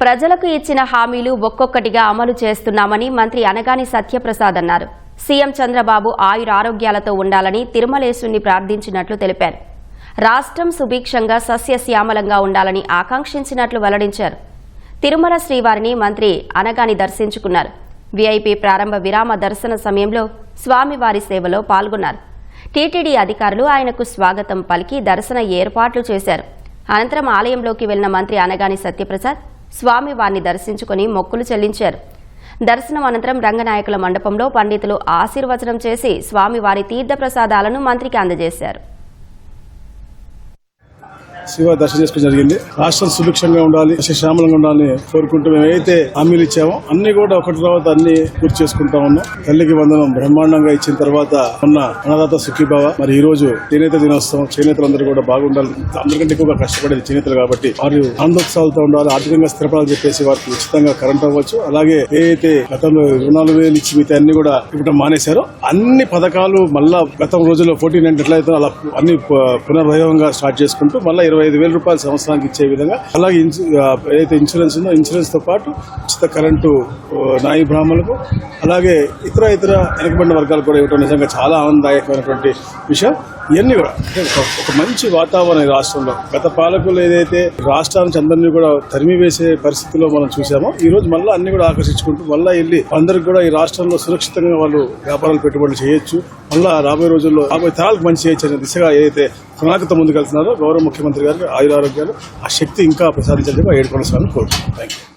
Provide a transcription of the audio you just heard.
ప్రజలకు ఇచ్చిన హామీలు ఒక్కొక్కటిగా అమలు చేస్తున్నామని మంత్రి అనగాని సత్యప్రసాద్ అన్నారు. సీఎం చంద్రబాబు ఆయురారోగ్యాలతో ఉండాలని తిరుమలేశుని ప్రార్థించినట్లు తెలిపారు. రాష్ట్రం సుభిక్షంగా సస్యశ్యామలంగా ఉండాలని ఆకాంక్షించినట్లు వెల్లడించారు. తిరుమల శ్రీవారిని మంత్రి అనగాని దర్శించుకున్నారు. వీఐపీ ప్రారంభ విరామ దర్శన సమయంలో స్వామివారి సేవలో పాల్గొన్నారు. టీటీడీ అధికారులు ఆయనకు స్వాగతం పలికి దర్శన ఏర్పాట్లు చేశారు. అనంతరం ఆలయంలోకి వెళ్లిన మంత్రి అనగాని సత్యప్రసాద్ స్వామివారిని దర్శించుకుని మొక్కులు చెల్లించారు. దర్శనం అనంతరం రంగనాయకుల మండపంలో పండితులు ఆశీర్వచనం చేసి స్వామివారి తీర్థప్రసాదాలను మంత్రికి అందజేశారు. శివ దర్శనం చేసుకోవడం జరిగింది. రాష్ట్రం సుభిక్షంగా ఉండాలి, శ్యామలంగా ఉండాలని కోరుకుంటూ మేము ఏదైతే హామీలు ఇచ్చామో అన్ని కూడా ఒకటి తర్వాత అన్ని పూర్తి చేసుకుంటా ఉన్నాం. తల్లికి వందనం బ్రహ్మాండంగా ఇచ్చిన తర్వాత ఉన్న అన్నదాత సుఖీభావ. మరి ఈ రోజు చేనేత దినోత్సవం, చేనేతలందరూ కూడా బాగుండాలి. అందరికంటే ఎక్కువగా కష్టపడేది చేనేతలు కాబట్టి వారు ఆనందోత్సవాలతో ఉండాలి, ఆర్థికంగా స్థిరపడాలని చెప్పేసి వారికి ఉచితంగా కరెంట్ అవ్వచ్చు. అలాగే ఏదైతే గతంలో 24,000 ఇచ్చి మిగతా అన్ని కూడా ఇవ్వడం మానేశారో అన్ని పథకాలు మళ్ళా గతం రోజుల్లో 14 ఎట్లయితే అలా అన్ని పునర్వైభవంగా స్టార్ట్ చేసుకుంటూ మళ్ళీ 25,000 రూపాయలు సంవత్సరానికి ఇచ్చే విధంగా, అలాగే ఏదైతే ఇన్సూరెన్స్ ఉందో ఇన్సూరెన్స్ తో పాటు ఉచిత కరెంటు నాయి బ్రాహ్మణులకు, అలాగే ఇతర వెనకబడిన వర్గాలు కూడా ఇవ్వడం నిజంగా చాలా ఆనందదాయకమైనటువంటి విషయం. ఇవన్నీ కూడా ఒక మంచి వాతావరణం ఈ రాష్ట్రంలో. గత పాలకులు ఏదైతే రాష్ట్రానికి అందరినీ కూడా తరిమి వేసే పరిస్థితుల్లో మనం చూసామో ఈ రోజు మళ్ళీ అన్ని కూడా ఆకర్షించుకుంటూ మళ్ళీ వెళ్ళి అందరికి కూడా ఈ రాష్ట్రంలో సురక్షితంగా వాళ్ళు వ్యాపారాలు పెట్టుబడులు చేయొచ్చు, మళ్ళా రాబోయే రోజుల్లో రాబోయే తరాలకు మంచి చేయొచ్చు అనే దిశగా ఏదైతే ప్రణాళికతో ముందుకెళ్తున్నారో గౌరవ ముఖ్యమంత్రి గారికి ఆయురారోగ్యాలు ఆ శక్తి ఇంకా ప్రసాదించాలని 7 స్వామిని కోరుకుంటున్నాను. Thank you.